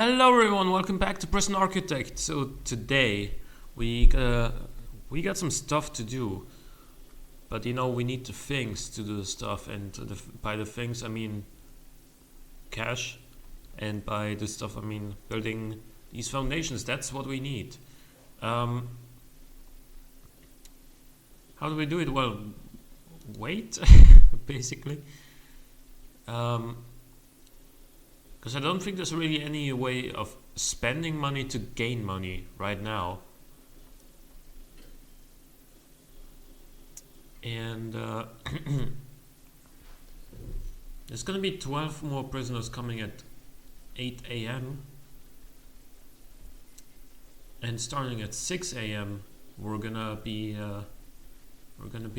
Hello everyone, welcome back to Prison Architect. So today we got some stuff to do, but we need the things to do the stuff, and by the things I mean cash, and by the stuff I mean building these foundations. That's what we need. Um, how do we do it? Well, wait, basically. Um, Because I don't think there's really any way of spending money to gain money right now. And there's gonna be 12 more prisoners coming at 8 a.m. And starting at 6 a.m. We're gonna be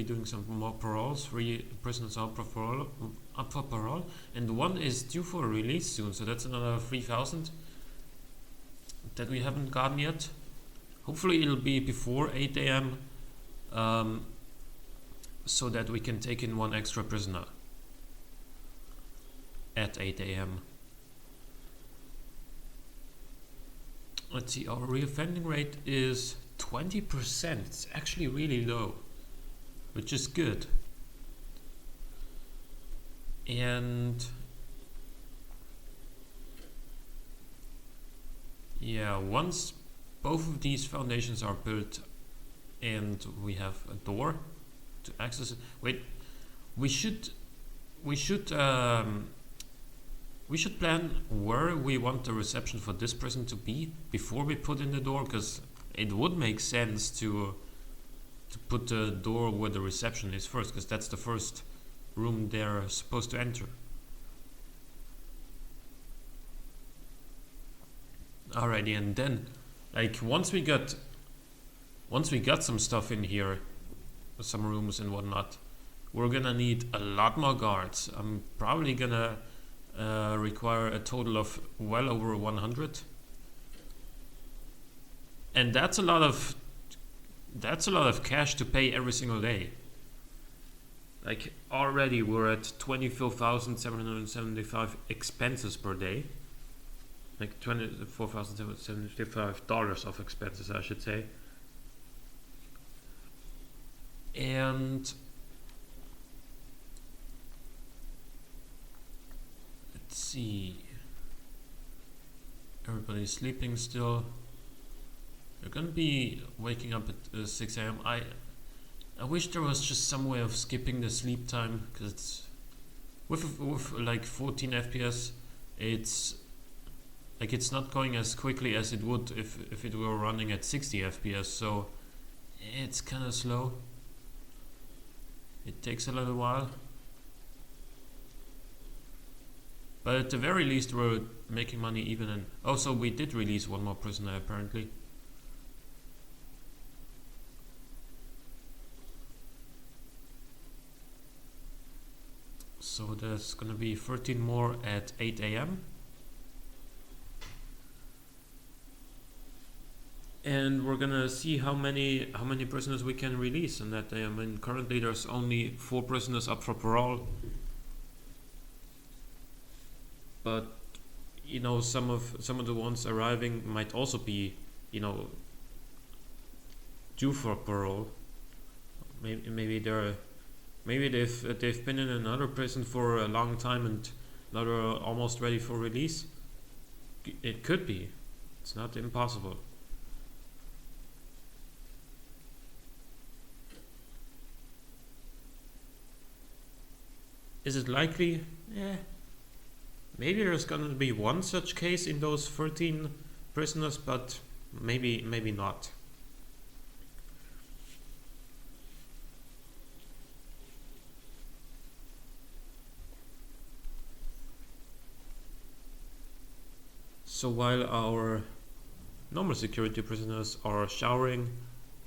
doing some more paroles. 3 prisoners up for parole, and one is due for release soon. So that's another 3,000 that we haven't gotten yet. Hopefully, it'll be before 8 a.m. So that we can take in one extra prisoner at 8 a.m. Let's see. Our reoffending rate is 20%. It's actually really low, which is good. And yeah, once both of these foundations are built and we have a door to access it. Wait, we should we should um, we should plan where we want the reception for this prison to be before we put in the door, because it would make sense to put the door where the reception is first, because that's the first room they're supposed to enter. Alrighty, and then once we got some stuff in here, some rooms and whatnot, we're gonna need a lot more guards. I'm probably gonna require a total of well over 100, and that's a lot of cash to pay every single day. Like, already we're at 24,775 expenses per day. Like $24,775 of expenses, I should say. And let's see. Everybody's sleeping still. They're gonna be waking up at 6 a.m. I wish there was just some way of skipping the sleep time, because it's with like 14 FPS, it's not going as quickly as it would if it were running at 60 FPS. So it's kind of slow. It takes a little while, but at the very least we're making money even in. Oh, so we did release one more prisoner apparently. So there's gonna be 13 more at 8 a.m. And we're gonna see how many prisoners we can release on that day. I mean, currently there's only 4 prisoners up for parole, but some of the ones arriving might also be due for parole. Maybe they've been in another prison for a long time and now they're almost ready for release. It could be. It's not impossible. Is it likely? Yeah. Maybe there's gonna be one such case in those 13 prisoners, but maybe not. So while our normal security prisoners are showering,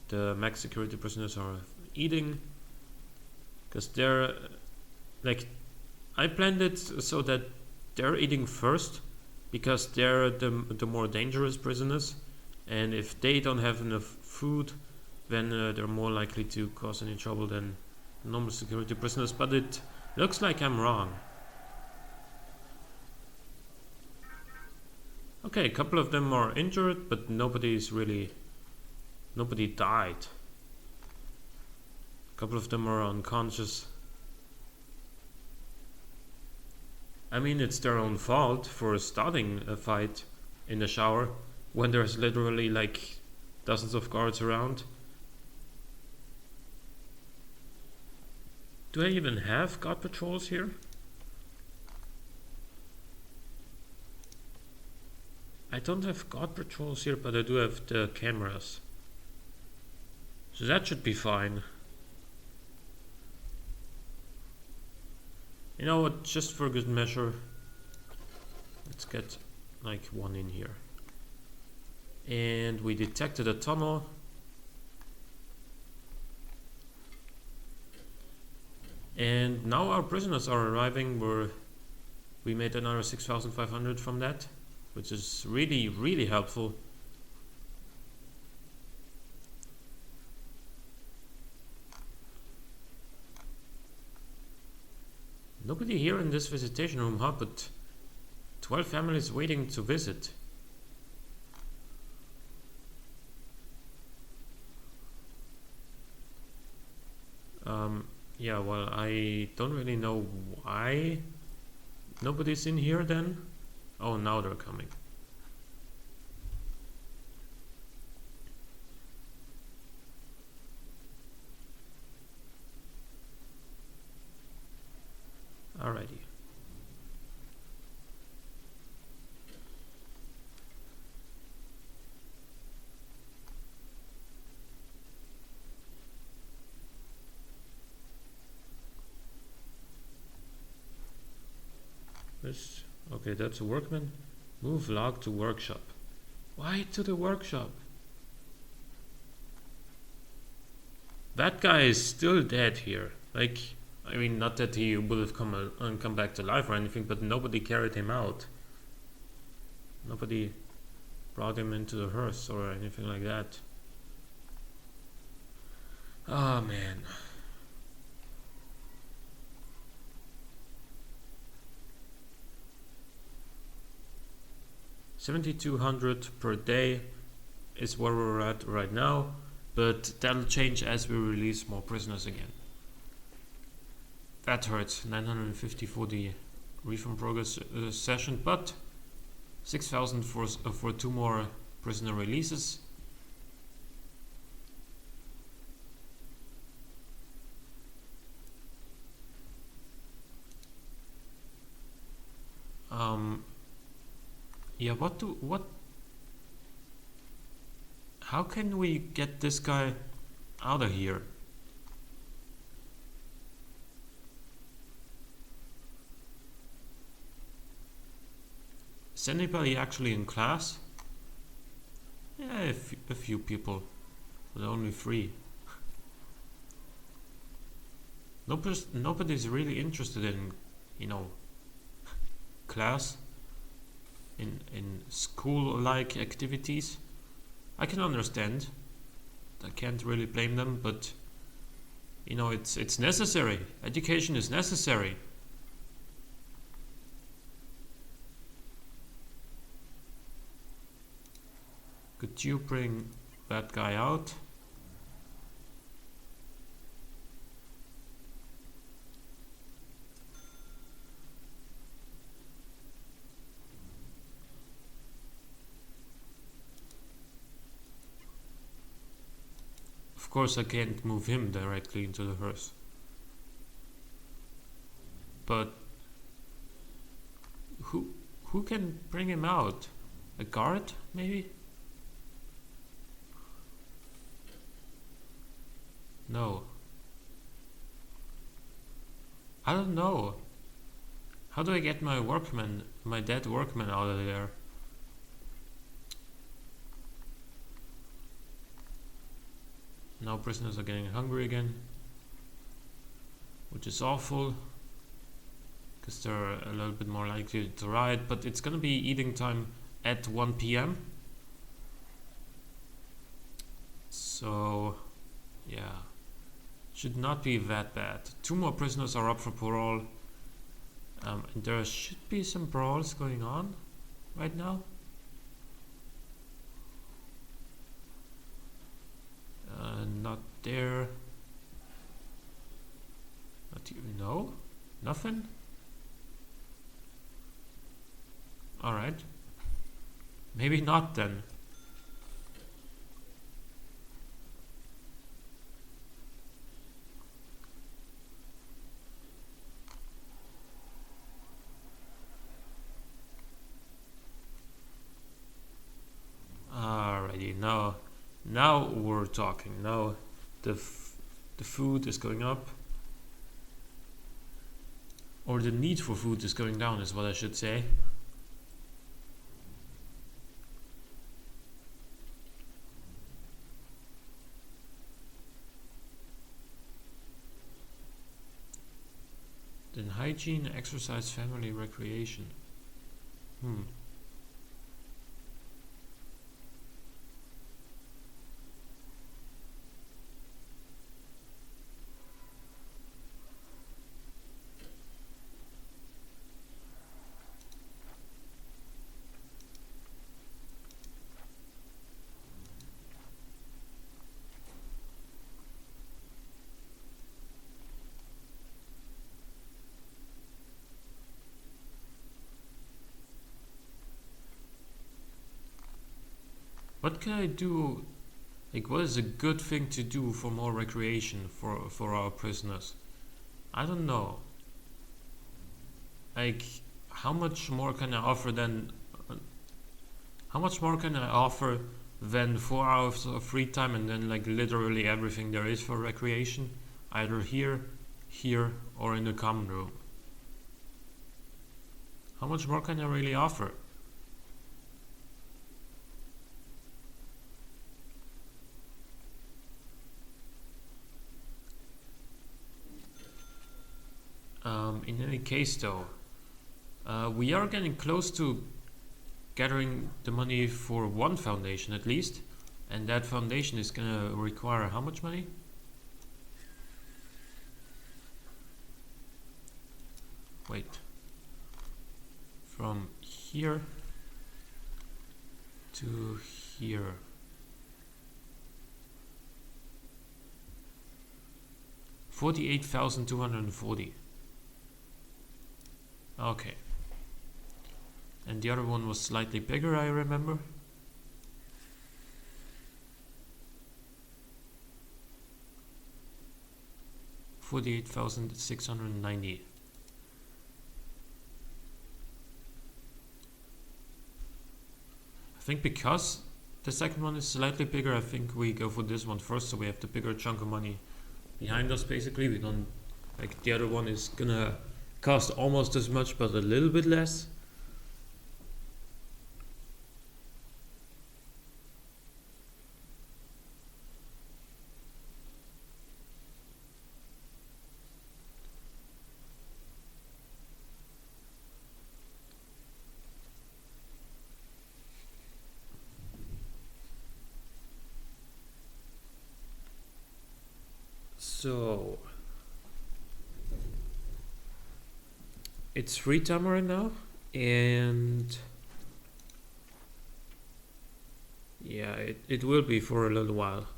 the max security prisoners are eating, because they're like, I planned it so that they're eating first, because they're the more dangerous prisoners, and if they don't have enough food, then they're more likely to cause any trouble than normal security prisoners. But it looks like I'm wrong. Okay, a couple of them are injured, but nobody died. A couple of them are unconscious. I mean, it's their own fault for starting a fight in the shower when there's literally like dozens of guards around. Do I even have guard patrols here? I don't have guard patrols here, but I do have the cameras. So that should be fine. You know what, just for good measure, let's get like one in here. And we detected a tunnel. And now our prisoners are arriving. We made another 6,500 from that, which is really, really helpful. Nobody here in this visitation room, huh? But 12 families waiting to visit. Yeah, well, I don't really know why nobody's in here then. Oh, now they're coming. Alrighty. Okay, that's a workman. Move log to workshop. Why to the workshop? That guy is still dead here. Like, I mean, not that he would have come back to life or anything, but nobody carried him out. Nobody brought him into the hearse or anything like that. Oh man. $7,200 per day is where we're at right now, but that'll change as we release more prisoners again. That hurts. 950 for the refund progress session, but 6,000 for 2 more prisoner releases. Yeah, how can we get this guy out of here? Is anybody actually in class? Yeah, a few people, but only 3. Nobody's really interested in, you know, class, in school-like activities. I can understand. I can't really blame them, but you know, it's necessary. Education is necessary. Could you bring that guy out? Of course I can't move him directly into the hearse. But who can bring him out? A guard, maybe? No. I don't know. How do I get my dead workman out of there? Now prisoners are getting hungry again, which is awful, because they're a little bit more likely to riot, but it's gonna be eating time at 1 p.m. So, yeah, should not be that bad. 2 more prisoners are up for parole, and there should be some brawls going on right now. there. No? Nothing? Alright. Maybe not then. Alrighty, now we're talking. Now the food is going up. Or the need for food is going down is what I should say. Then hygiene, exercise, family, recreation. What can I do? Like, what is a good thing to do for more recreation for our prisoners? I don't know. Like, how much more can I offer than? How much more can I offer than 4 hours of free time and then like literally everything there is for recreation, either here, or in the common room? How much more can I really offer? In any case though, we are getting close to gathering the money for one foundation at least, and that foundation is gonna require how much money? Wait. From here to here. $48,240. Okay. And the other one was slightly bigger, I remember. $48,690. I think because the second one is slightly bigger, I think we go for this one first, so we have the bigger chunk of money behind us. Basically, we don't like the other one is gonna cost almost as much, but a little bit less. So it's free time right now, and yeah, it will be for a little while.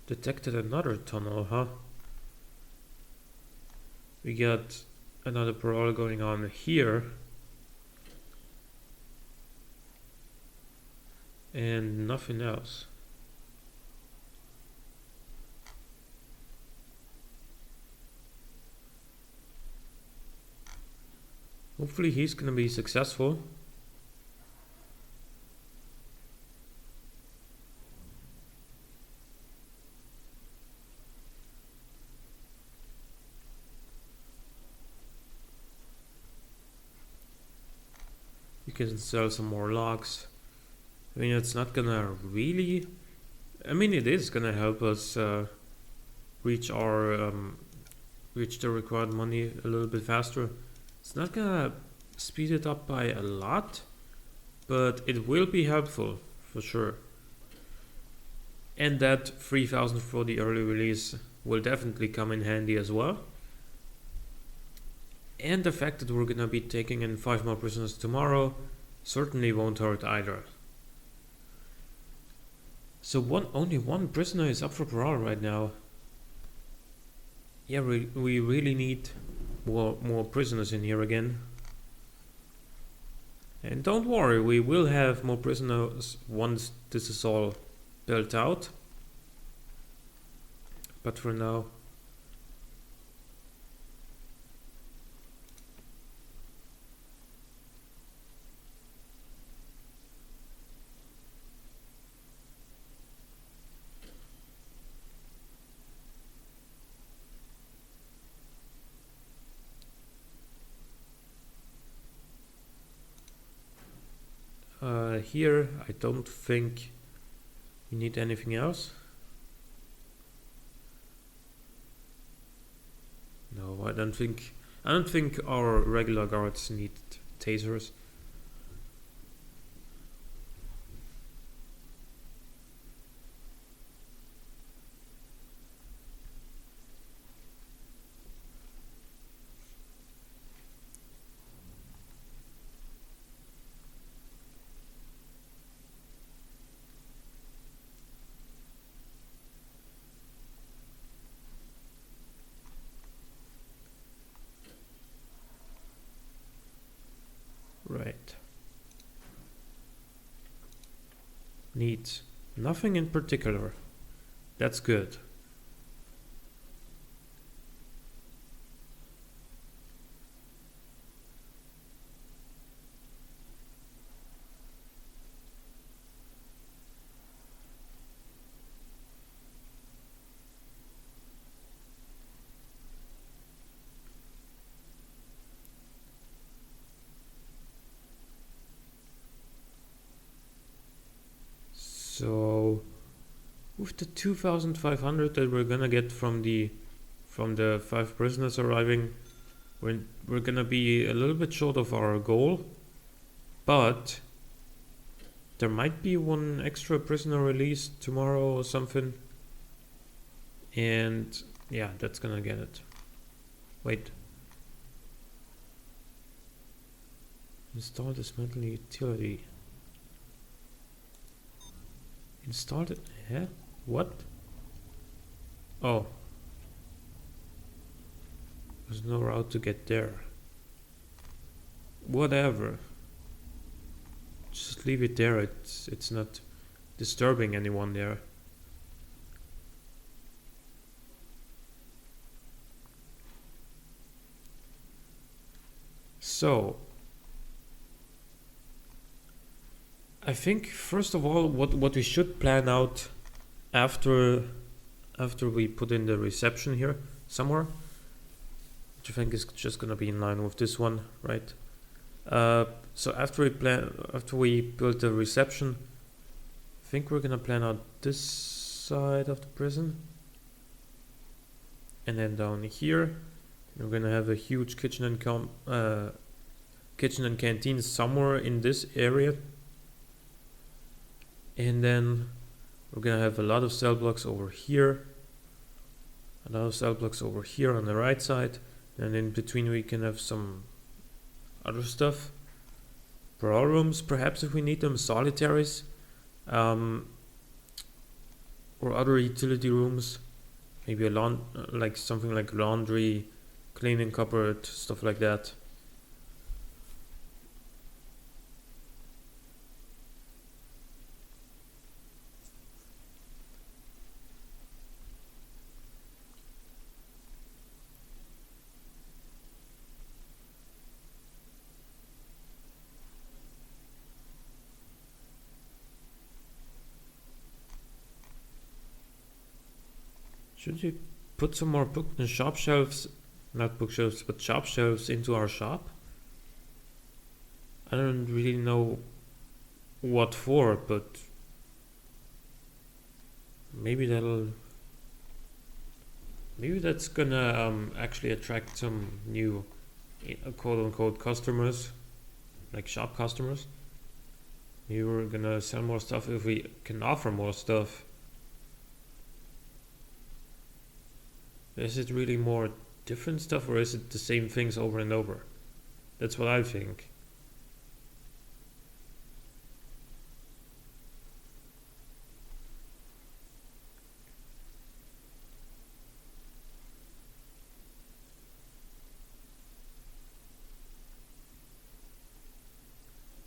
Detected another tunnel, huh? We got another parole going on here. And nothing else. Hopefully he's gonna be successful. You can sell some more logs. I mean, it's not gonna really. I mean, it is gonna help us reach our reach the required money a little bit faster. It's not gonna speed it up by a lot, but it will be helpful for sure. And that 3,000 for the early release will definitely come in handy as well. And the fact that we're gonna be taking in 5 more prisoners tomorrow certainly won't hurt either. So only one prisoner is up for parole right now. Yeah, we really need more prisoners in here again. And don't worry, we will have more prisoners once this is all built out. But for now, here I don't think we need anything else. No, I don't think our regular guards need tasers. Right. Neat. Nothing in particular. That's good. So with the 2,500 that we're gonna get from the 5 prisoners arriving, we're gonna be a little bit short of our goal, but there might be one extra prisoner released tomorrow or something, and yeah, that's gonna get it. Wait. Install dismantle utility. Installed it? Yeah? What? Oh. There's no route to get there. Whatever. Just leave it there. It's not disturbing anyone there. So I think first of all what we should plan out after we put in the reception here somewhere, which I think is just gonna be in line with this one, right? So after we build the reception, I think we're gonna plan out this side of the prison, and then down here we're gonna have a huge kitchen and canteen somewhere in this area, and then we're gonna have a lot of cell blocks over here, a lot of cell blocks over here on the right side, and in between we can have some other stuff. Parole rooms, perhaps if we need them, solitaries, or other utility rooms, maybe like something like laundry, cleaning cupboard, stuff like that. Should we put some more shop shelves, not bookshelves, but shop shelves into our shop? I don't really know what for, but maybe that's gonna actually attract some new quote-unquote customers, like shop customers. Maybe we're gonna sell more stuff if we can offer more stuff. Is it really more different stuff, or is it the same things over and over? That's what I think.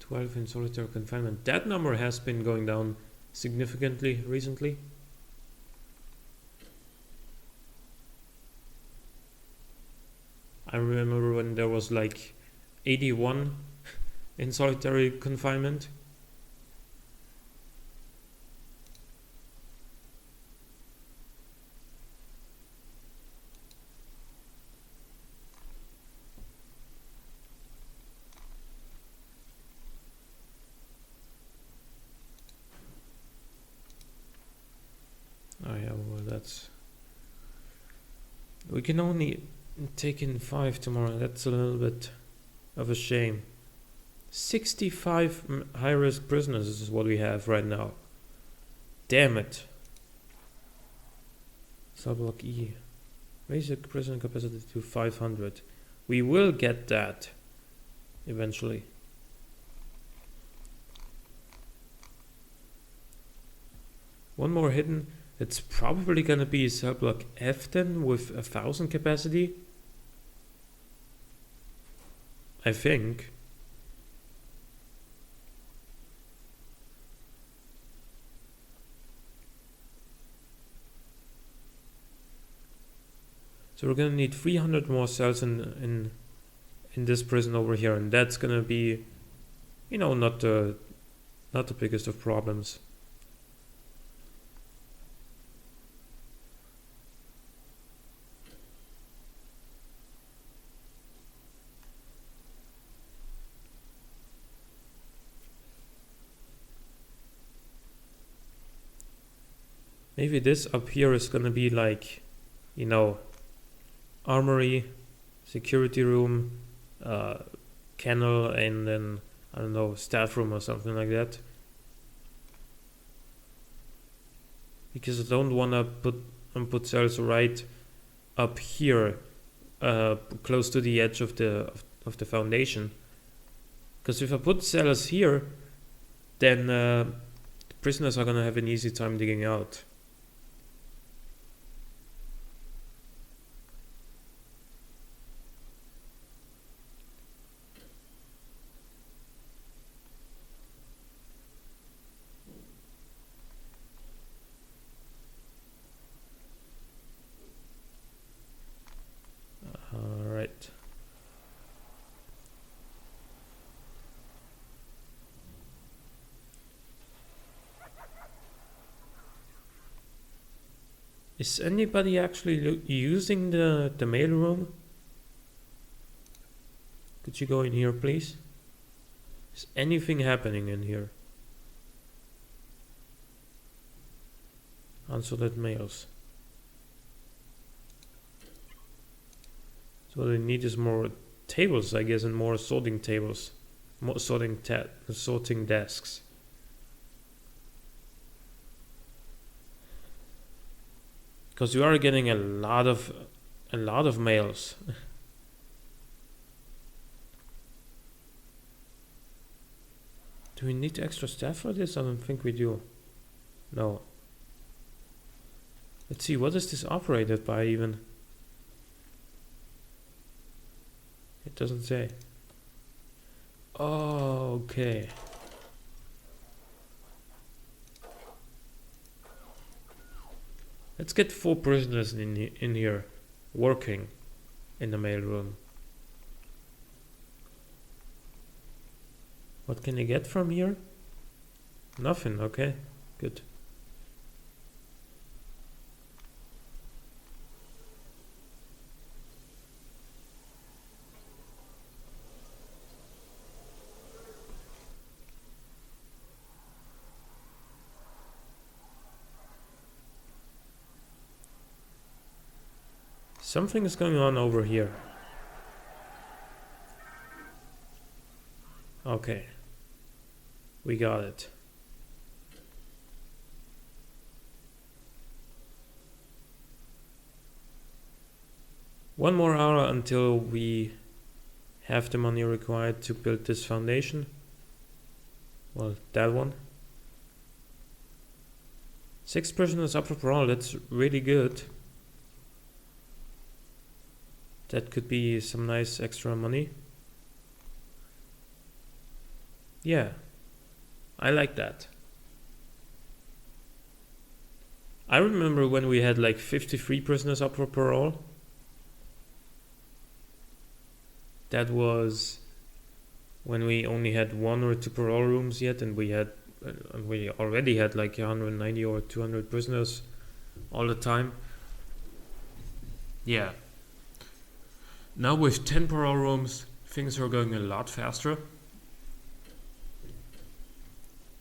12 in solitary confinement. That number has been going down significantly recently. I remember when there was like 81 in solitary confinement. Oh yeah, well that's... We can only take in 5 tomorrow. That's a little bit of a shame. 65 high-risk prisoners is what we have right now. Damn it. Subblock E. Raise the prison capacity to 500. We will get that eventually. One more hidden. It's probably gonna be subblock F then with 1000 capacity. I think. So we're gonna need 300 more cells in this prison over here, and that's gonna be, you know, not the biggest of problems. Maybe this up here is gonna be like, you know, armory, security room, kennel, and then, I don't know, staff room or something like that. Because I don't wanna put cells right up here, close to the edge of the foundation. Because if I put cells here, then prisoners are gonna have an easy time digging out. Alright. Is anybody actually using the mail room? Could you go in here, please? Is anything happening in here? Unsorted mails. So what they need is more tables, I guess, and more sorting tables, more sorting desks. Because you are getting a lot of mails. Do we need extra staff for this? I don't think we do. No. Let's see, what is this operated by even? It doesn't say. Oh, okay. Let's get 4 prisoners in here working in the mail room. What can I get from here? Nothing, okay, good. Something is going on over here. Okay. We got it. One more hour until we have the money required to build this foundation. Well, that one. 6 prisoners up for parole, that's really good. That could be some nice extra money. Yeah, I like that. I remember when we had like 53 prisoners up for parole. That was when we only had 1 or 2 parole rooms yet, and we already had like 190 or 200 prisoners all the time. Yeah. Now with 10 parole rooms, things are going a lot faster.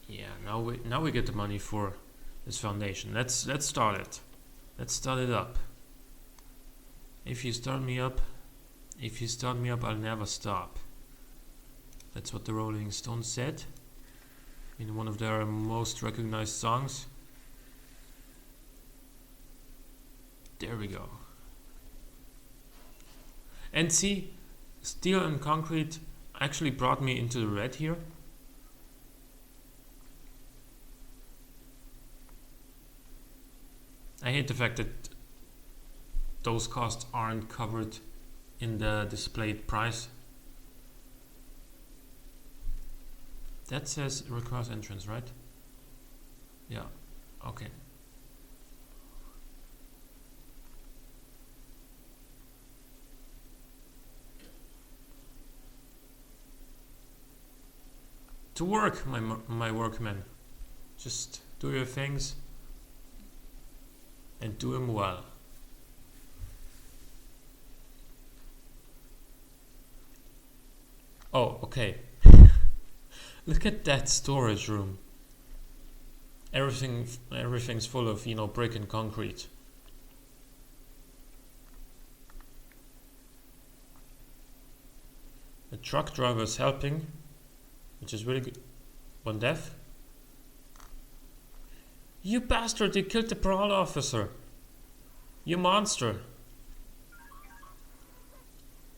Yeah, now we get the money for this foundation. Let's start it. Let's start it up. If you start me up, I'll never stop. That's what the Rolling Stones said in one of their most recognized songs. There we go. And see, steel and concrete actually brought me into the red here. I hate the fact that those costs aren't covered in the displayed price. That says requires entrance, right? Yeah, okay. To work, my workmen. Just do your things and do them well. Oh, okay. Look at that storage room. Everything's full of, brick and concrete. The truck driver is helping, which is really good. 1 death. You bastard, you killed the parole officer. You monster.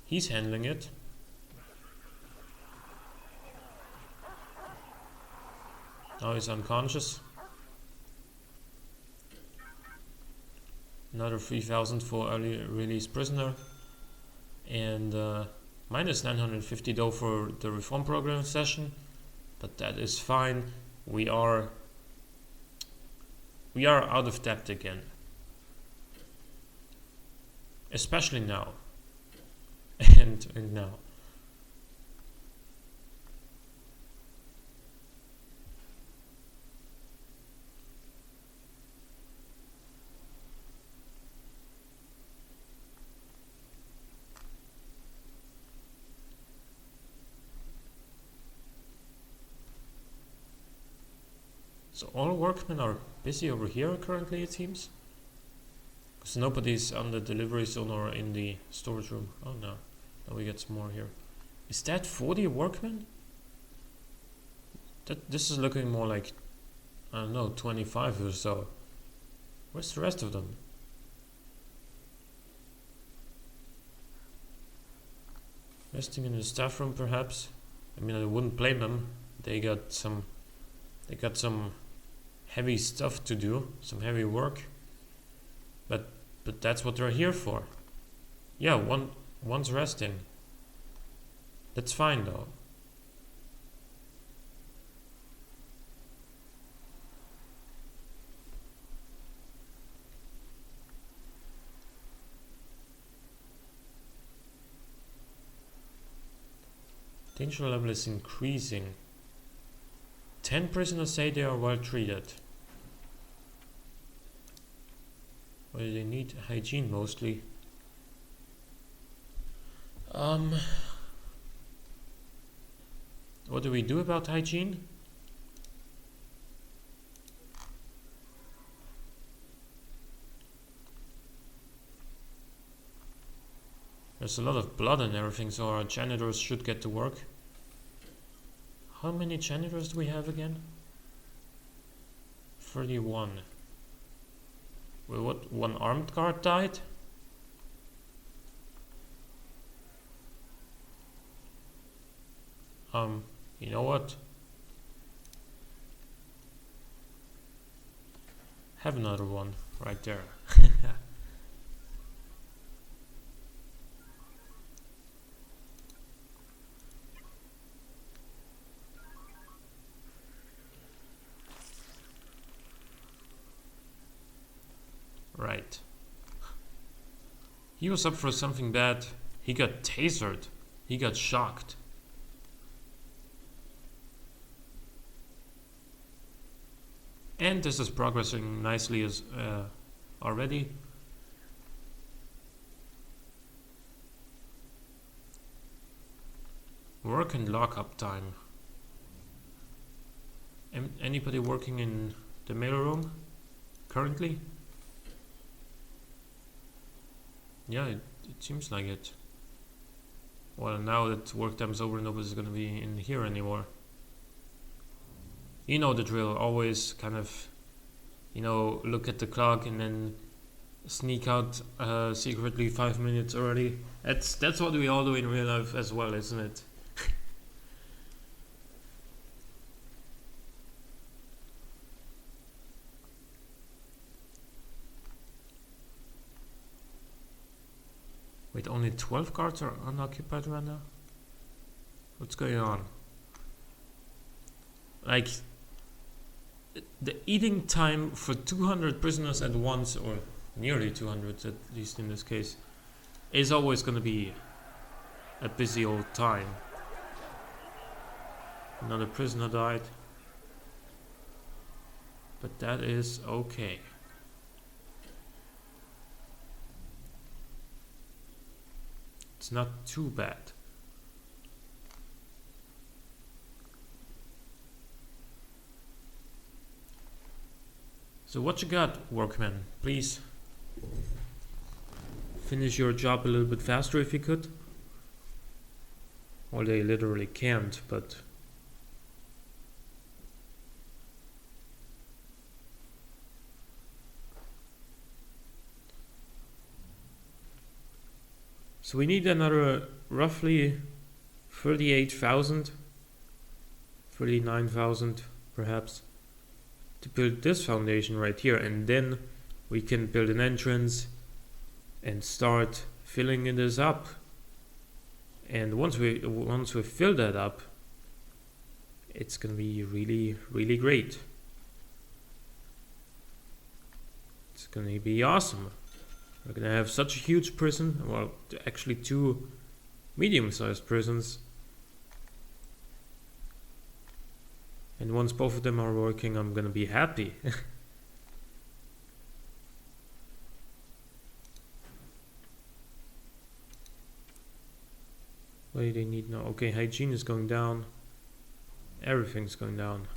He's handling it. Now he's unconscious. Another 3,000 for early release prisoner. And minus 950 though for the reform program session. But that is fine. We are out of debt again. Especially now. and now. So all workmen are busy over here currently, it seems. Because nobody's on the delivery zone or in the storage room. Oh no. Now we get some more here. Is that 40 workmen? This is looking more like, I don't know, 25 or so. Where's the rest of them? Resting in the staff room perhaps? I mean, I wouldn't blame them. They got some heavy stuff to do, some heavy work. But that's what they're here for. Yeah, one's resting. That's fine though. Danger level is increasing. 10 prisoners say they are well treated. Well, they need hygiene mostly. What do we do about hygiene? There's a lot of blood and everything, so our janitors should get to work. How many janitors do we have again? 31. Well, what? One armed guard died? You know what? Have another one right there. He was up for something bad. He got tasered. He got shocked. And this is progressing nicely as already. Work and lockup time. Anybody working in the mailroom currently? Yeah, it seems like it. Well, now that work time's over, nobody's gonna be in here anymore. You know the drill. Always kind of, look at the clock and then sneak out secretly 5 minutes early. That's what we all do in real life as well, isn't it? Wait, only 12 cards are unoccupied right now? What's going on? Like, the eating time for 200 prisoners at once, or nearly 200 at least in this case, is always going to be a busy old time. Another prisoner died. But that is okay. It's not too bad. So what you got, workman? Please finish your job a little bit faster if you could. Well, they literally can't, but so we need another roughly 38,000, 39,000 perhaps, to build this foundation right here, and then we can build an entrance and start filling this up. And once we fill that up, it's gonna be really, really great. It's gonna be awesome. We're gonna have such a huge prison, well, actually 2 medium-sized prisons. And once both of them are working, I'm gonna be happy. What do they need now? Okay, hygiene is going down. Everything's going down.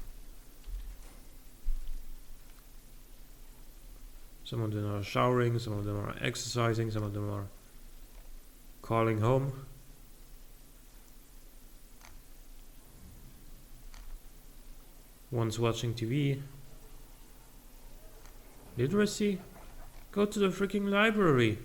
Some of them are showering, some of them are exercising, some of them are calling home. One's watching TV. Literacy? Go to the freaking library.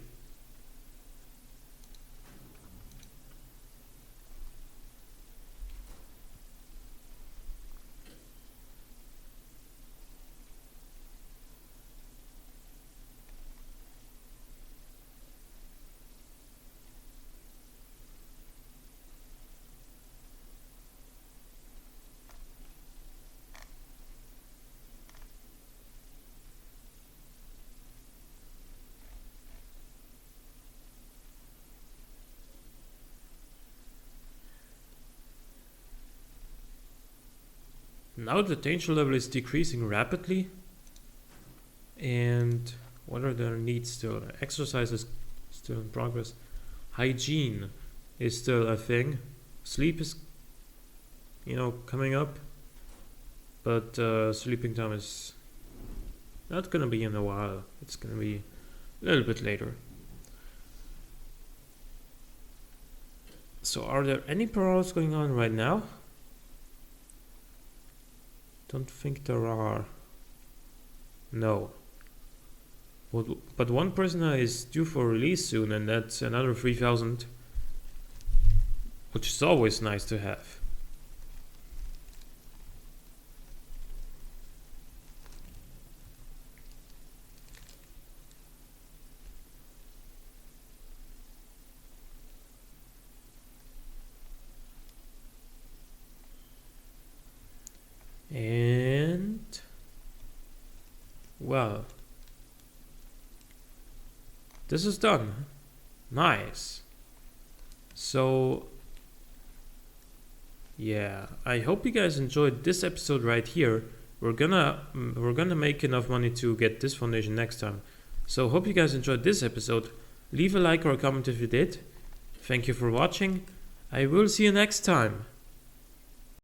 Now the danger level is decreasing rapidly. And what are their needs still? Exercise is still in progress. Hygiene is still a thing. Sleep is, coming up. But sleeping time is not gonna be in a while. It's gonna be a little bit later. So are there any paroles going on right now? Don't think there are. No. But one prisoner is due for release soon, and that's another 3,000, which is always nice to have. And well, this is done. Nice. So yeah, I hope you guys enjoyed this episode right here. We're gonna make enough money to get this foundation next time. So hope you guys enjoyed this episode. Leave a like or a comment if you did. Thank you for watching. I will see you next time.